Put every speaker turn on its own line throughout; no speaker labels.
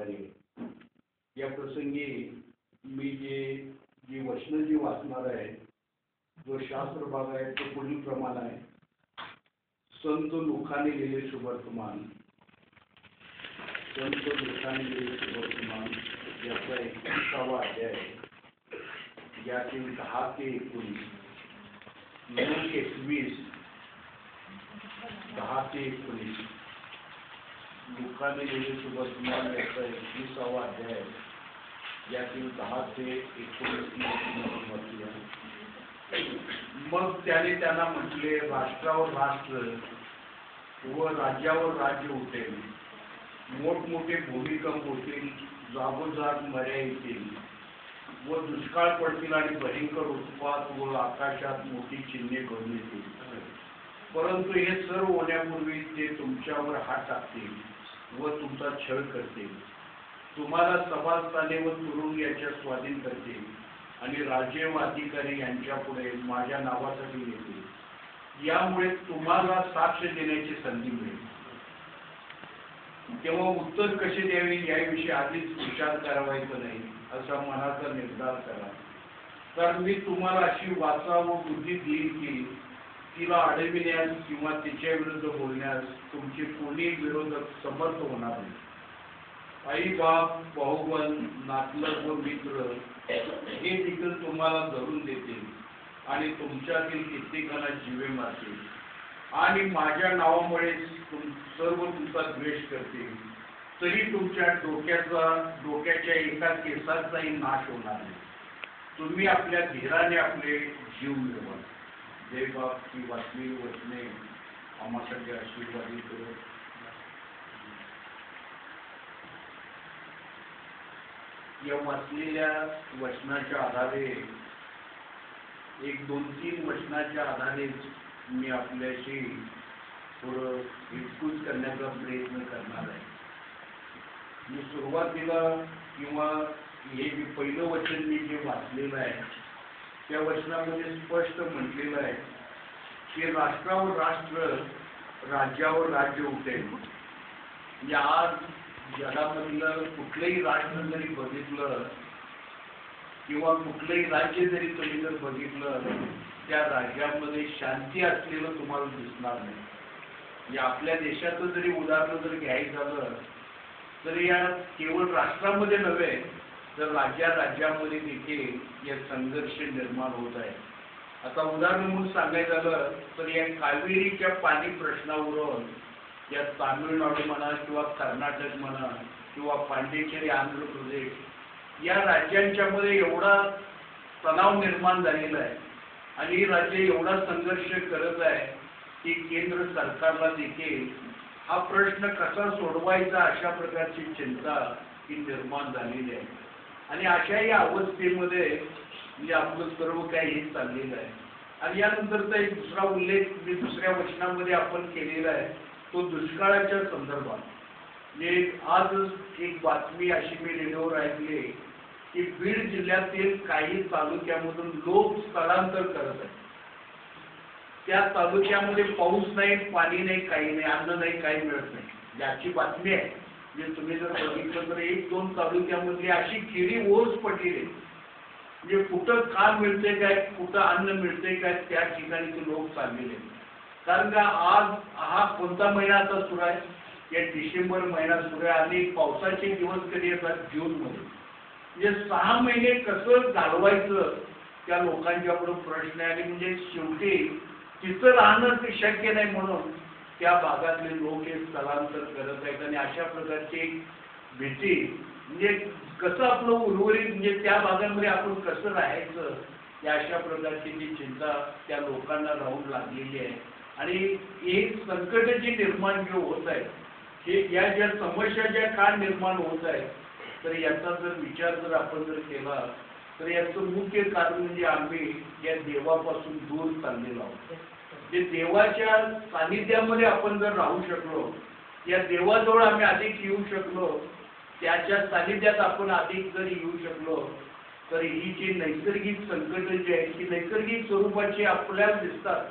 आघाडी आहे। या प्रसंगी मी जी वचनं जी वाचणार आहे, जो शास्त्र भाग आहे तो पुढील प्रमाण आहे। संत लुकाने लिहिले सुवर्तमान, संत लुकाने लिहिले सुवर्तमान याचा 21वा अध्याय, यातील 10 ते 19, लूक 21 10 ते 19, लुकाने लिहिले सुवर्तमान याचा 21वा अध्याय, यातील 10 ते 19 मग त्याने त्यांना म्हटले, राष्ट्रावर राष्ट्र व राज्यावर राज्य उठेल, मोठमोठे भूमिकंप होतील, जागोजाग मर्या येतील व दुष्काळ पडतील आणि भयंकर उत्पात व आकाशात मोठी चिन्हे घडून येतील। परंतु हे सर्व होण्यापूर्वी ते तुमच्यावर हात टाकतील व तुमचा छळ करतील, तुम्हाला सभास्थाने व तुरुंग याच्या स्वाधीन करतील आणि राजे व अधिकारी यांच्या पुढे माझ्या नावासाठी येतील। यामुळे तुम्हाला साक्ष देण्याची संधी मिळेल। तेव्हा उत्तर कसे द्यावे याविषयी आधीच विचार करावायचा नाही, असा मनाचा निर्धार करा। कारण मी तुम्हाला अशी वाचा व बुद्धी देईल की तिला अडविण्यास किंवा तिच्या विरुद्ध बोलण्यास तुमचे कोणी विरोधक समर्थ होणार नाही। आई बाप, भाऊबंद, नातलग व मित्र हे देखील तुम्हाला धरून देतील आणि तुमच्यातील कित्येकांना जीवे मारतील आणि माझ्या नावामुळे सर्व तुमचा द्वेष करतील, तरी तुमच्या डोक्याच्या एका केसाचाही नाश होणार नाही। तुम्ही आपल्या धीराने आपले जीव मिळवा। जय बाप की वाचलेली वचने आम्हासाठी आशीर्वादित करो। या वाचलेल्या वचनाच्या आधारे, एक 2-3 वचनाच्या आधारे मी आपल्याशी थोडं विस्तृत करण्याचा प्रयत्न करणार आहे। मी सुरुवातीला किंवा हे जे पहिलं वचन मी जे वाचलेलं आहे त्या वचनामध्ये स्पष्ट म्हटलेलं आहे की राष्ट्रावर राष्ट्र, राज्यावर राज्य उठेल। म्हणजे आज जगामधलं कुठलंही राष्ट्र जरी बघितलं किंवा कुठलंही राज्य जरी तुम्ही जर बघितलं, त्या राज्यामध्ये शांती असलेलं तुम्हाला दिसणार नाही। म्हणजे आपल्या देशाचं जरी उदाहरण जर घ्यायचं झालं तर या केवळ राष्ट्रामध्ये नव्हे तर राज्यामध्ये देखील या संघर्ष निर्माण होत आहे। आता उदाहरण म्हणून सांगायचं झालं तर या कावेरीच्या पाणी प्रश्नावरून या तामिळनाडू म्हणा किंवा कर्नाटक म्हणा किंवा पांडिचेरी आंध्र प्रदेश या राज्यांच्या मध्ये एवढा तणाव निर्माण झालेला आहे आणि ही राज्य एवढा संघर्ष करत आहे की केंद्र सरकारला देखील हा प्रश्न कसा सोडवायचा अशा प्रकारची चिंता ही निर्माण झालेली आहे। आणि अशा या अवस्थेमध्ये म्हणजे आपलं सर्व काही हे चाललेलं आहे। आणि यानंतरचा एक दुसरा उल्लेख मी दुसऱ्या वचनामध्ये आपण केलेला आहे तो दुष्काळाच्या संदर्भात। म्हणजे आज एक बातमी अशी मी रेडिओवर ऐकली की बीड जिल्ह्यातील काही तालुक्यामधून लोक स्थलांतर करत आहेत। त्या तालुक्यामध्ये पाऊस नाही, पाणी नाही, काही नाही, अन्न नाही, काही मिळत नाही, याची बातमी आहे। म्हणजे तुम्ही जर बघितलं तर 1-2 तालुक्यामधली अशी खिरी ओस पडलेली आहे। म्हणजे कुठं काम मिळते काय, कुठं अन्न मिळते काय, त्या ठिकाणी ते लोक चाललेले आहेत। कारण का आज हा कोणता महिना आता सुरू आहे, या डिसेंबर महिना सुरू आहे आणि पावसाचे दिवस कधी येतात, जून मध्ये। म्हणजे 6 महिने कसं घालवायचं त्या लोकांच्या पुढे प्रश्न आहे। आणि म्हणजे शेवटी तिथं राहणं ते शक्य नाही म्हणून त्या भागातले लोक हे स्थलांतर करत आहेत। आणि अशा प्रकारची भीती म्हणजे कसं आपलं उर्वरित म्हणजे त्या भागांमध्ये आपण कसं राहायचं या अशा प्रकारची जी चिंता त्या लोकांना राहून लागलेली आहे। आणि एक संकट जी निर्माण जे होत आहे हे या ज्या समस्या ज्या का निर्माण होत आहेत तर याचा जर विचार जर आपण जर केला तर याचं मुख्य कारण म्हणजे आम्ही या देवापासून दूर चाललेलो आहोत। जे देवाच्या सानिध्यामध्ये आपण जर राहू शकलो, या देवाजवळ आम्ही अधिक येऊ शकलो, त्याच्या सानिध्यात आपण अधिक जर येऊ शकलो तर ही जी नैसर्गिक संकट जी आहेत की नैसर्गिक स्वरूपाची आपल्याला दिसतात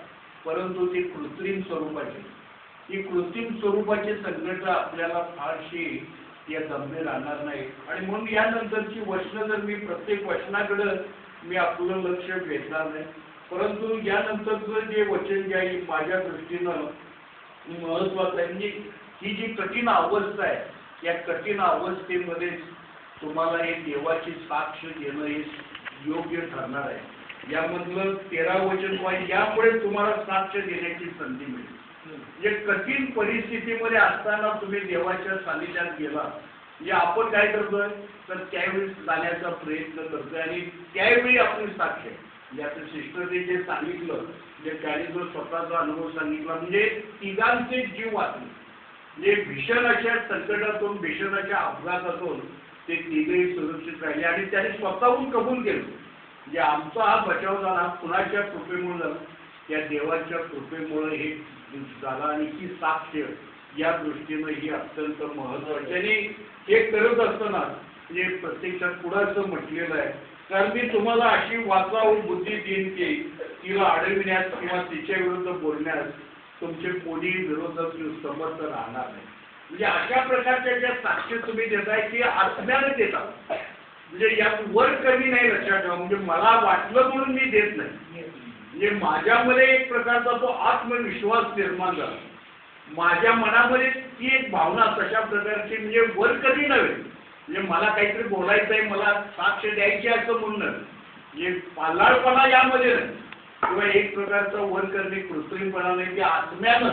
परंतु ती कृत्रिम स्वरूपाची, ही कृत्रिम स्वरूपाची संकट आपल्याला फारशी या गंभीर राहणार नाही. आणि म्हणून यानंतरची वचनं जर मी प्रत्येक वचनाकडे मी आपलं लक्ष वेधणार नाही, परंतु यानंतरचं जे वचन जे आहे माझ्या दृष्टीनं महत्वाचं आहे. म्हणजे ही जी कठीण अवस्था आहे या कठीण अवस्थेमध्ये तुम्हाला हे देवाची साक्ष देणं हे योग्य ठरणार आहे. यामधलं 13 वचन पाहिजे, यामुळे तुम्हाला साक्ष देण्याची संधी मिळेल. म्हणजे कठीण परिस्थितीमध्ये असताना तुम्ही देवाच्या सानिध्यात गेला म्हणजे आपण काय करतोय तर त्यावेळी जाण्याचा प्रयत्न करतोय आणि त्यावेळी आपली साक्ष आहे. म्हणजे आता सिस्टरने जे सांगितलं म्हणजे त्याने जो स्वतःचा अनुभव सांगितला म्हणजे तिघांचे जीव वाचले. म्हणजे भीषण अशा संकटातून भीषण अशा अपघातातून ते तिघेही सुरक्षित राहिले आणि त्याने स्वतःहून कबूल केलं. म्हणजे आमचा हा बचाव झाला कुणाच्या कृपेमुळे, त्या देवाच्या कृपेमुळे हे झाला. आणि ही साक्ष या दृष्टीनं ही अत्यंत महत्वाची. आणि हे करत असताना म्हणजे प्रत्यक्षात पुढे असं म्हटलेलं आहे, कारण मी तुम्हाला अशी वाचाव बुद्धी देईन की तिला अडविण्यास किंवा तिच्या विरुद्ध बोलण्यास तुमचे कोणी विरोधक समर्थ राहणार नाही. म्हणजे अशा प्रकारच्या ज्या साक्ष तुम्ही देताय की आत्म्याने देता, म्हणजे यात वर कमी नाही लक्षात ठेवा. म्हणजे मला वाटलं म्हणून मी देत नाही, म्हणजे माझ्यामध्ये एक प्रकारचा तो आत्मविश्वास निर्माण झाला, माझ्या मनामध्ये ती एक भावना तशा प्रकारची म्हणजे वर कधी नव्हे. म्हणजे मला काहीतरी बोलायचं आहे, मला साक्ष द्यायची असं म्हणणं म्हणजे पालाळपणा यामध्ये नाही किंवा एक प्रकारचा वर करणे कृत्रिमपणा नाही, ते आत्म्यानं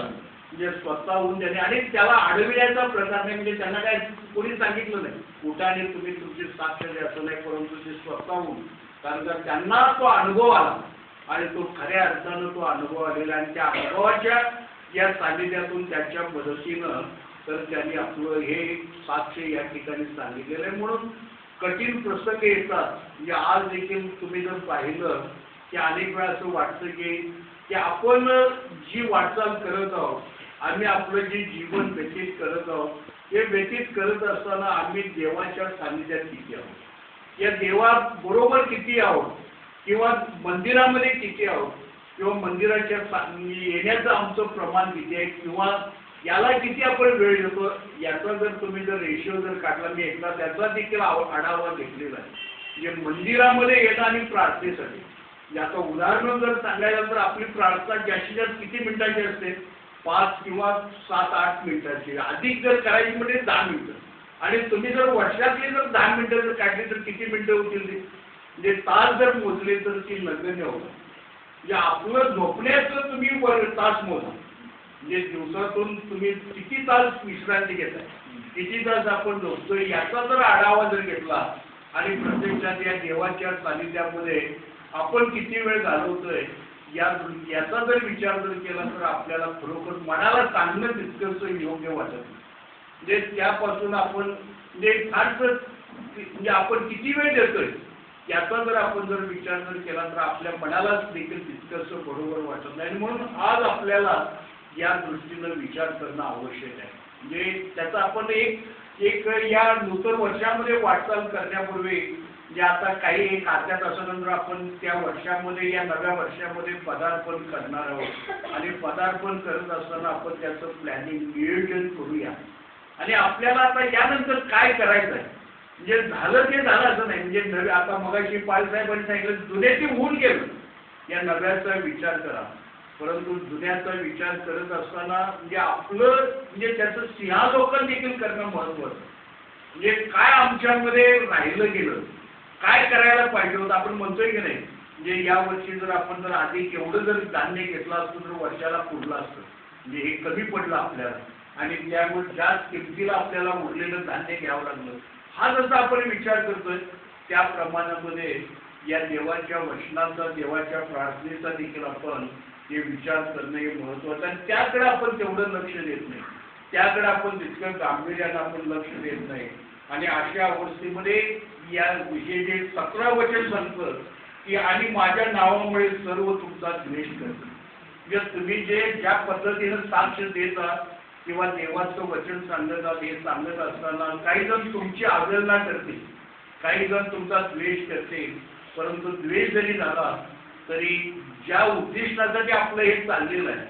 म्हणजे स्वतःहून त्याने. आणि त्याला अडविण्याचा प्रकार नाही, म्हणजे त्यांना काय कोणी सांगितलं नाही कुठाने तुम्ही तुमची साक्ष द्यायचं नाही, परंतु ते स्वतःहून, कारण का त्यांना तो अनुभव आला आणि तो खऱ्या अर्थानं तो अनुभव आलेला आणि त्या अनुभवाच्या या सानिध्यातून त्याच्या मदतीनं तर त्यांनी आपलं हे साक्ष या ठिकाणी सांगितलेलं आहे. म्हणून कठीण प्रसंग येतात म्हणजे आज देखील तुम्ही जर पाहिलं की अनेक वेळा असं वाटतं की आपण जी वाटचाल करत आहोत, आम्ही आपलं जे जीवन व्यतीत करत आहोत, हे व्यतीत करत असताना आम्ही देवाच्या सानिध्यात किती आहोत, या देवाबरोबर किती आहोत, किंवा मंदिरामध्ये किती आहोत, किंवा मंदिराच्या येण्याचं आमचं प्रमाण किती आहे, किंवा याला किती आपण वेळ देतो, याचा जर तुम्ही जर रेशिओ जर काढला, मी एकदा त्याचा देखील आढावा घेतलेला आहे. म्हणजे मंदिरामध्ये येणं आणि प्रार्थनेसाठी, याचं उदाहरण जर सांगायला तर आपली प्रार्थना जास्तीत जास्त किती मिनिटाची असते, 5 किंवा 7-8 मिनिटाची, अधिक जर करायची म्हणजे 10 मिनिटं. आणि तुम्ही जर वर्षातली जर 10 मिनिटं जर काढली तर किती मिनिटं होतील ते, म्हणजे तास जर मोजले तर ती नगण्य होतं. म्हणजे आपलं झोपण्याचं तुम्ही तास मोजा, म्हणजे दिवसातून तुम्ही किती तास विश्रांती घेताय, किती तास आपण झोपतोय, याचा जर आढावा जर घेतला आणि प्रत्यक्षात या देवाच्या सानिध्यामध्ये आपण किती वेळ घालवतोय याचा जर विचार जर केला तर आपल्याला खरोखर मनाला चांगलं तितकंच योग्य वाटत नाही. म्हणजे त्यापासून आपण म्हणजे फारच म्हणजे आपण किती वेळ देतोय याचा जर आपण जर विचार जर केला तर आपल्या मनालाच देखील तितकंच बरोबर वाटत नाही. आणि म्हणून आज आपल्याला या दृष्टीनं विचार करणं आवश्यक आहे. म्हणजे त्याचा आपण एक या नूतन वर्षामध्ये वाटचाल करण्यापूर्वी जे आता काही एक अर्ध्या तासानंतर आपण त्या वर्षामध्ये या नव्या वर्षामध्ये पदार्पण करणार आहोत आणि पदार्पण करत असताना आपण त्याचं प्लॅनिंग नियोजन करूया. आणि आपल्याला आता यानंतर काय करायचं आहे, म्हणजे झालं ते झालं असं नाही. म्हणजे नव्या आता मगाशी पालसाहेबांनी सांगितलं जुन्याची होऊन गेलं, या नव्याचा विचार करा. परंतु जुन्याचा विचार करत असताना म्हणजे आपलं म्हणजे त्याचं सिंहावलोकन देखील करणं महत्त्वाचं. म्हणजे काय आमच्यामध्ये राहिलं गेलं, काय करायला पाहिजे होतं, आपण म्हणतोय की नाही. म्हणजे या वर्षी जर आपण जर अधिक एवढं जर धान्य घेतलं असतं तर वर्षाला पुरलं असतं, म्हणजे हे कमी पडलं आपल्याला आणि त्यामुळे जास्त किमतीला आपल्याला उरलेलं धान्य घ्यावं लागलं. हा जसा आपण विचार करतोय त्या प्रमाणामध्ये या देवाच्या वचनाचा, देवाच्या प्रार्थनेचा देखील आपण हे विचार करणं हे महत्त्वाचं. आणि त्याकडे आपण तेवढं लक्ष देत नाही, त्याकडे आपण तितकं गांभीर्यानं आपण लक्ष देत नाही. आणि अशा अवस्थेमध्ये या विषयी जे 17 वचन सांगतं की आणि माझ्या नावामुळे सर्व तुमचा द्वेष करतात. म्हणजे तुम्ही जे ज्या पद्धतीनं साक्ष देता किंवा देवाचं वचन सांगतात हे सांगत असताना काही जण तुमची अवहेलना करतील, काही जण तुमचा द्वेष करतील. परंतु द्वेष जरी झाला तरी ज्या उद्दिष्टासाठी आपलं हे चाललेलं आहे,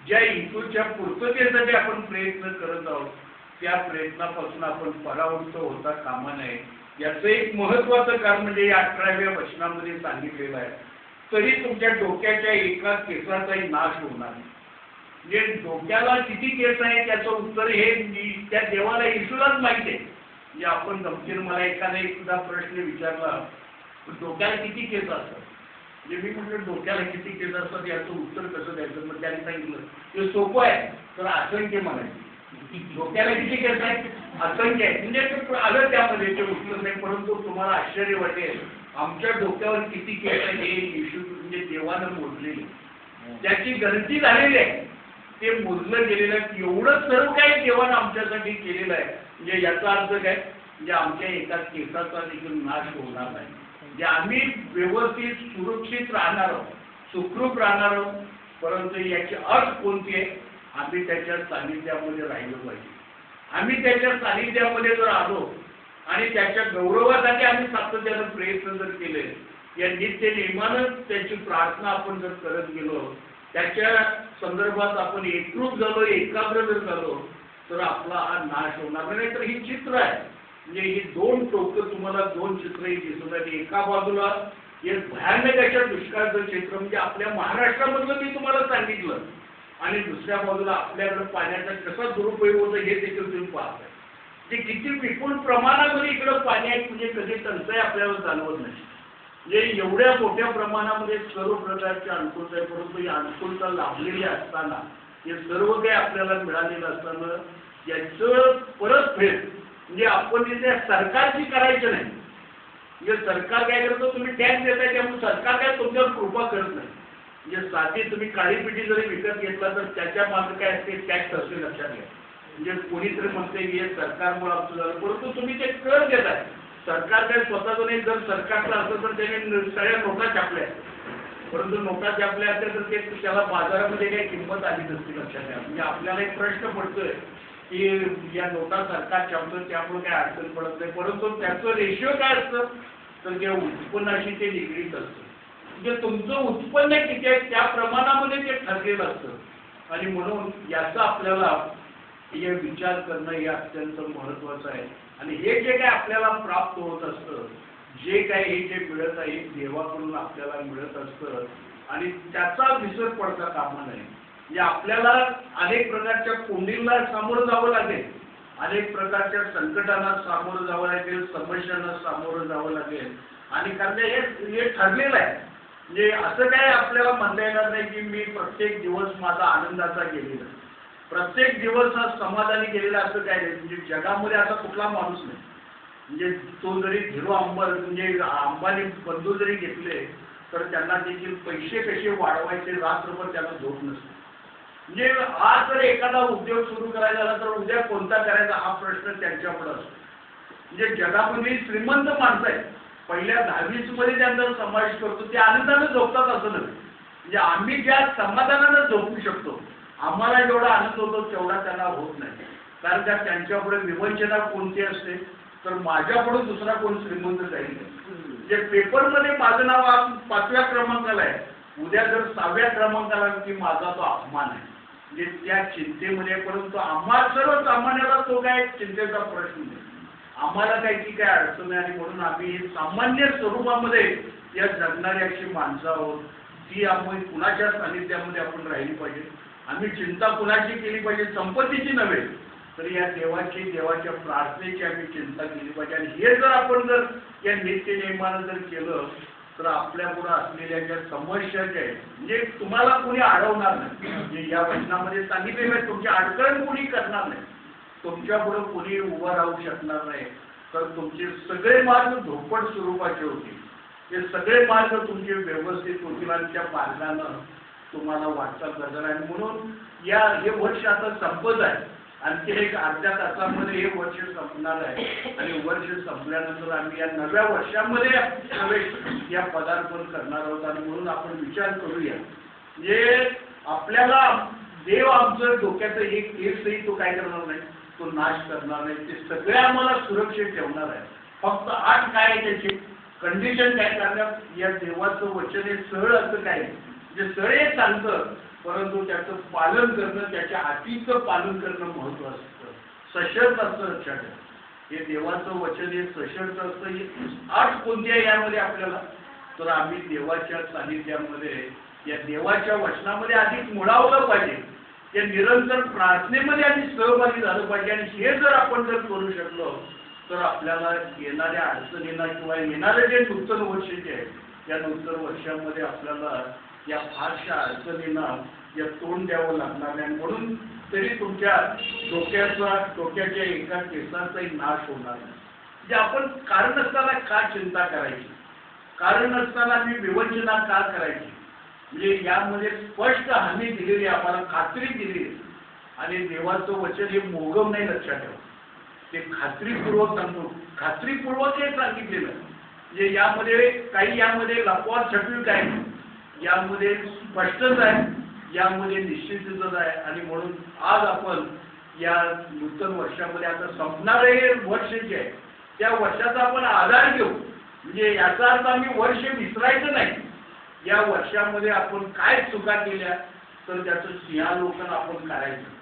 ज्या हेतूच्या पूर्ततेसाठी आपण प्रयत्न करत आहोत त्या प्रयत्नापासून आपण परावृत्त होता कामा नये. याचं एक महत्वाचं कारण म्हणजे या 18व्या वचनामध्ये सांगितलेलं आहे, तरी तुमच्या डोक्याच्या एका केसाचाही नाश होणार नाही. म्हणजे डोक्याला किती केस आहे त्याचं उत्तर हे त्या देवाला येशूलाच माहिती आहे. म्हणजे आपण गमतीने मला एखादा एकदा प्रश्न विचारला, डोक्याला किती केस असतात, म्हणजे मी म्हटलं डोक्याला किती केस असतात याचं उत्तर कसं द्यायचं. मग त्यांनी सांगितलं ते सोपं आहे, तर असंख्य म्हणायचं. डोक्याला किती केस आहे, असंख्य आहे. म्हणजे ते आलं त्यामध्ये ते उत्तर नाही. परंतु तुम्हाला आश्चर्य वाटेल आमच्या डोक्यावर किती केस आहे हे येशू म्हणजे देवानं मोजलेले, त्याची गणती झालेली आहे, ते मोजलं गेलेलं आहे. एवढं सर्व काही देवानं आमच्यासाठी केलेलं आहे. म्हणजे याचा अर्थ काय, म्हणजे आमच्या एका केसाचा देखील नाश होणार नाही. म्हणजे आम्ही व्यवस्थित सुरक्षित राहणार आहोत, सुखरूप राहणार आहोत. परंतु याची अट कोणती आहे, आम्ही त्याच्या सानिध्यामध्ये राहिलो पाहिजे. आम्ही त्याच्या सानिध्यामध्ये जर आलो आणि त्याच्या गौरवासाठी आम्ही सातत्यानं प्रयत्न जर केले, या नित्य नियमानं त्याची प्रार्थना आपण जर करत गेलो, त्याच्या संदर्भात आपण एकरूप झालो, एकाग्र जर झालो, तर आपला हा नाश होणार नाही. तर ही चित्र आहे, म्हणजे ही दोन टोकं तुम्हाला दोन चित्रही दिसत आहेत. एका बाजूला एक भयानक अशा दुष्काळाचं चित्र म्हणजे आपल्या महाराष्ट्रामधलं मी तुम्हाला सांगितलं, आणि दुसऱ्या बाजूला आपल्याकडे पाण्याचा कसा दुरुपयोग होतो हे देखील तुम्ही पाहताय. ते किती विपुल प्रमाणामध्ये इकडं पाणी आहे, म्हणजे कधी टंचाई आपल्याला जाणवत नाही. म्हणजे एवढ्या मोठ्या प्रमाणामध्ये सर्व प्रकारच्या अनुकूलता आहे. परंतु ही अनुकूलता लाभलेली असताना, हे सर्व काही आपल्याला मिळालेलं असताना याचं परतफेड म्हणजे आपण तिथे सरकारची करायचं नाही. म्हणजे सरकार काय करतो, तुम्ही टॅक्स देताय त्यामुळे सरकार काय तुमच्यावर कृपा करत नाही. म्हणजे साधी तुम्ही काळी पिठी जरी विकत घेतला तर त्याच्या मागे काय असते, टॅक्स असते, लक्षात घ्या. म्हणजे कोणीतरी म्हणते हे सरकारमुळे आमचं झालं, परंतु तुम्ही ते कर देताय. सरकार काय स्वतःच नाही, जर सरकारचं असतं तर त्याने सगळ्या नोटा छापल्या, परंतु नोटा छापल्या असत्या तर ते त्याला बाजारामध्ये काही किंमत आली नसती, लक्षात घ्या. म्हणजे आपल्याला एक प्रश्न पडतोय की या नोटा सरकार छापतं त्यामुळे काही अडचण पडत नाही, परंतु त्याचं रेशिओ काय असतं, तर त्या उत्पन्नाशी ते निगडीत असतं. म्हणजे तुमचं उत्पन्न किती आहे त्या प्रमाणामध्ये ते ठरलेलं असतं. आणि म्हणून याचा आपल्याला हे विचार करणं हे अत्यंत महत्वाचं आहे. आणि हे जे काय आपल्याला प्राप्त होत असतं, जे काय हे जे मिळत आहे देवाकडून आपल्याला मिळत असतं, आणि त्याचा विसर पडता कामा नये. म्हणजे आपल्याला अनेक प्रकारच्या कोंडीला सामोरं जावं लागेल, अनेक प्रकारच्या संकटांना सामोरं जावं लागेल, समस्यांना सामोरं जावं लागेल. आणि कारण हे ठरलेलं आहे. म्हणजे असं काय आपल्याला म्हणता येणार नाही की मी प्रत्येक दिवस माझा आनंदाचा गेलेला, प्रत्येक दिवस हा समाधानी गेलेला, असं काय नाही. म्हणजे जगामध्ये असा कुठला माणूस नाही, म्हणजे तो जरी म्हणजे अंबानी बंधू जरी घेतले तर त्यांना देखील पैसे कसे वाढवायचे रात्रभर त्यांना झोप नसते. म्हणजे आज जर एखादा उद्योग सुरू करायचा झाला तर उद्या कोणता करायचा हा प्रश्न त्यांच्यापुढे असतो. म्हणजे जगामध्ये श्रीमंत माणसं आहेत, पहिल्या 10वीस मध्ये त्यांचा समावेश करतो, ते आनंदानं झोपतात असं नाही. म्हणजे आम्ही ज्या समाधानानं झोपू शकतो, आम्हाला जेवढा आनंद होतो तेवढा त्यांना होत नाही. कारण का त्यांच्यापुढे विवंचना कोणती असते, तर माझ्यापुढे दुसरा कोण श्रीमंत जाईल. म्हणजे पेपरमध्ये माझं नाव आज 5व्या क्रमांकाला आहे, उद्या जर 6व्या क्रमांकाला की माझा तो अपमान आहे. म्हणजे त्या चिंतेमध्ये, परंतु आम्हाला सर्वसामान्याला तो काय चिंतेचा प्रश्न नाही, आम्हाला काही काय अडचण आहे. आणि म्हणून आम्ही सामान्य स्वरूपामध्ये या जगणारी अशी माणसं आहोत, ती आम्ही कुणाच्या सानिध्यामध्ये आपण राहिली पाहिजे. आम्ही चिंता कुणाची केली पाहिजे, संपत्तीची नव्हे तर या देवाच्या प्रार्थनेची आम्ही चिंता केली पाहिजे. आणि हे जर आपण जर या नित्य नियमानं जर केलं तर आपल्यापुढे असलेल्या ज्या समस्या ज्या आहेत, म्हणजे तुम्हाला कोणी अडवणार नाही. म्हणजे या वचनामध्ये सांगितलेलं आहे, तुमची अडचण कोणी करणार नाही, तुमच्या पुढे कोणी उभं राहू शकणार नाही. तर तुमचे सगळे मार्ग धोपट स्वरूपाचे होतील, ते सगळे मार्ग तुमचे व्यवस्थित होतील आणि त्या मार्गानं तुम्हाला वाटचाल करणार. आणि म्हणून हे वर्ष आता संपत आहे, आणखी एक अर्ध्या तासामध्ये हे वर्ष संपणार आहे. आणि वर्ष संपल्यानंतर आम्ही या नव्या वर्षामध्ये प्रवेश या पदार्पण करणार आहोत. आणि म्हणून आपण विचार करूया, म्हणजे आपल्याला देव आमचं डोक्याचं एक केसही तो काय करणार नाही, तो नाश करणार नाही, ते सगळे आम्हाला सुरक्षित ठेवणार आहे. फक्त आठ काय आहे त्याची कंडिशन काय करणार, या देवाचं वचन हे सरळ असं काय म्हणजे सरळ हे सांगतं, परंतु त्याचं पालन करणं, त्याच्या अटीचं पालन करणं महत्त्वाचं असतं. सशर्त असतं लक्षात ठेवा. हे देवाचं वचन हे सशर्त असतं. ही अट कोणती आहे यामध्ये आपल्याला, तर आम्ही देवाच्या सानिध्यामध्ये या देवाच्या वचनामध्ये अधिक मुळावलं पाहिजे. या निरंतर प्रार्थनेमध्ये आम्ही सहभागी झालं पाहिजे. आणि हे जर आपण जर करू शकलो तर आपल्याला येणाऱ्या अडचणींना किंवा येणारे जे नूतन वर्ष जे आहे या नूतन वर्षामध्ये आपल्याला या फारशा अडचणींना या तोंड द्यावं लागणार नाही. म्हणून तरी तुमच्या डोक्याच्या एका केसाचाही नाश होणार नाही. म्हणजे आपण कारण असताना का चिंता करायची, कारण असताना मी विवंचना का करायची. म्हणजे यामध्ये स्पष्ट हमी दिलेली, आम्हाला खात्री दिलेली. आणि देवाचं वचन हे मोगम नाही, लक्षात ठेवा. ते खात्रीपूर्वक सांगतो, खात्रीपूर्वक हे सांगितलेलं. म्हणजे यामध्ये काही यामध्ये लपवा छटवी काय, यामध्ये स्पष्टच आहे, यामध्ये निश्चितच आहे. आणि म्हणून आज आपण या नूतन वर्षामध्ये आता संपणारे वर्ष जे आहे त्या वर्षाचा आपण आधार घेऊ. म्हणजे याचा अर्थ आम्ही वर्ष विसरायचं नाही. या वर्षामध्ये आपण काय चुका केल्या तर त्याचं सिंहावलोकन आपण करायचं,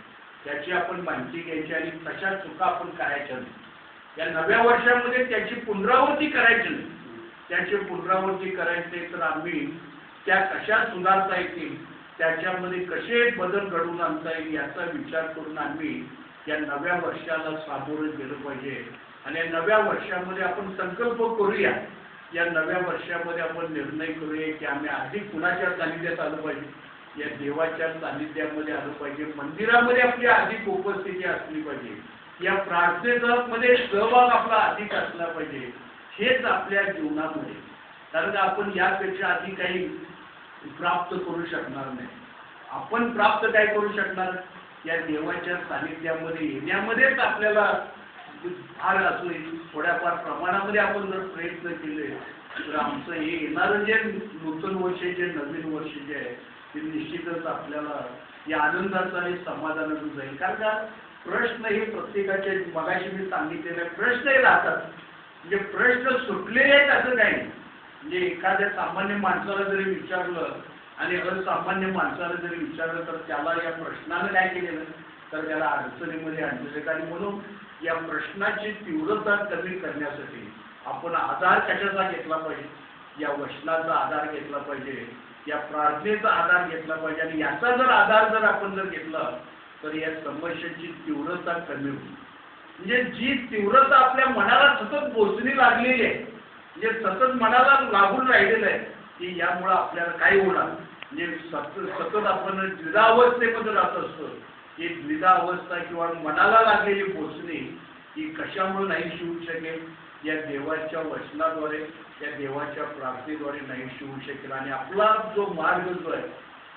त्याची आपण माहिती घ्यायची आणि कशा चुका आपण करायच्या नाही. या नव्या वर्षामध्ये त्याची पुनरावृत्ती करायची नाही. त्याची पुनरावृत्ती करायची तर आम्ही त्या कशा सुधारता येतील, त्याच्यामध्ये कसे बदल घडवून आणता येईल याचा विचार करून आम्ही या नव्या वर्षाला सामोरं गेलं पाहिजे. आणि या नव्या वर्षामध्ये आपण संकल्प करूया. या नव्या वर्षामध्ये आपण निर्णय करूया की आम्ही अधिक कुणाच्या सानिध्यात आलं पाहिजे, या देवाच्या सानिध्यामध्ये आलं पाहिजे. मंदिरामध्ये आपली अधिक उपस्थिती असली पाहिजे. या प्रार्थनेमध्ये सहभाग आपला अधिक असला पाहिजे. हेच आपल्या जीवनामध्ये, कारण आपण यापेक्षा अधिक काही प्राप्त करू शकणार नाही. आपण प्राप्त काय करू शकणार, या देवाच्या सानिध्यामध्ये येण्यामध्येच आपल्याला फार असो थोड्याफार प्रमाणामध्ये आपण जर प्रयत्न केले तर आमचं हे येणारं जे नूतन वर्ष, जे नवीन वर्ष जे आहे ते निश्चितच आपल्याला या आनंदाचा आणि समाधानातून जाईल. कारण का प्रश्न हे प्रत्येकाचे, मगाशी मी सांगितलेले प्रश्नही राहतात. म्हणजे प्रश्न सुटलेले आहेत असं काही नाही. म्हणजे एखाद्या सामान्य माणसाला जरी विचारलं आणि असामान्य माणसाला जरी विचारलं तर त्याला या प्रश्नानं काय केलेलं तर त्याला अडचणीमध्ये आणलेलं. आणि म्हणून या प्रश्नाची तीव्रता कमी करण्यासाठी आपण आधार कशाचा घेतला पाहिजे, या वचनाचा आधार घेतला पाहिजे, या प्रार्थनेचा आधार घेतला पाहिजे. आणि याचा जर आधार जर आपण जर घेतला तर या समस्येची तीव्रता कमी होईल. म्हणजे जी तीव्रता आपल्या मनाला सतत बोचणी लागलेली आहे, म्हणजे सतत मनाला लागून राहिलेलं आहे की यामुळं आपल्याला काय होणार, म्हणजे सतत आपण द्विधावस्थेमध्ये राहत असतो. ही द्विधावस्था किंवा मनाला लागलेली बोचणी ही कशामुळे नाही शिवू शकेल, या देवाच्या वचनाद्वारे, या देवाच्या प्रार्थनेद्वारे नाही शिवू शकेल. आणि आपला जो मार्ग जो आहे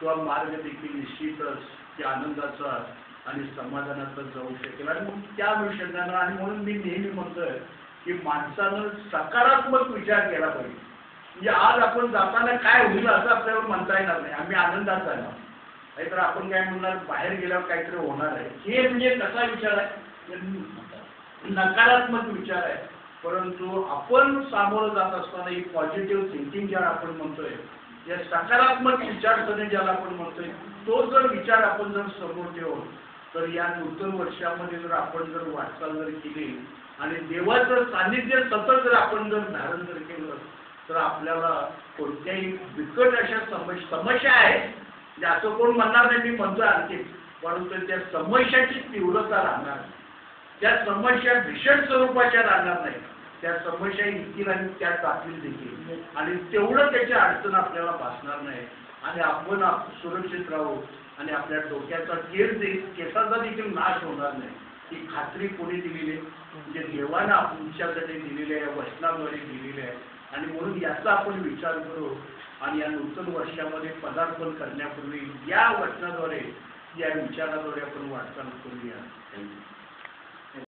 तो मार्ग देखील निश्चितच त्या आनंदाचा आणि समाधानाचा जाऊ शकेल. आणि मग त्या अनुषंगानं, आणि म्हणून मी नेहमी म्हणतोय की माणसानं सकारात्मक विचार केला पाहिजे. म्हणजे आज आपण जाताना काय होईल असं आपल्याला म्हणता येणार नाही, आम्ही आनंदात जाणार नाहीतर आपण काय म्हणणार बाहेर गेल्यावर काहीतरी होणार आहे. हे म्हणजे कसा विचार आहे, नकारात्मक विचार आहे. परंतु आपण सामोरं जात असताना ही पॉझिटिव्ह थिंकिंग ज्याला आपण म्हणतोय, या सकारात्मक विचारसरणी ज्याला आपण म्हणतोय, तो जर विचार आपण जर समोर ठेवून तर या नूतन वर्षामध्ये जर आपण जर वाटचाल जर केली आणि देवाचं सानिध्य सतत जर आपण जर धारण जर केलं तर आपल्याला कोणत्याही बिकट अशा समस्या आहेत, म्हणजे असं कोण म्हणणार नाही मी म्हणतोय आणखी, परंतु त्या समस्याची तीव्रता राहणार नाही, त्या समस्या भीषण स्वरूपाच्या राहणार नाही, त्या समस्या येतील आणि त्या जातील देखील. आणि तेवढं त्याची अडचण आपल्याला भासणार नाही. आणि आपण सुरक्षित राहू आणि आपल्या डोक्याचा केसाचा देखील नाश होणार नाही. ही खात्री कोणी दिलेली आहे, म्हणजे देवानं आमच्यासाठी दिलेली आहे, वचनाद्वारे दिलेली आहे. आणि म्हणून याचा आपण विचार करू आणि या नूतन वर्षामध्ये पदार्पण करण्यापूर्वी या वचनाद्वारे, या विचाराद्वारे आपण वाटचाल करूया.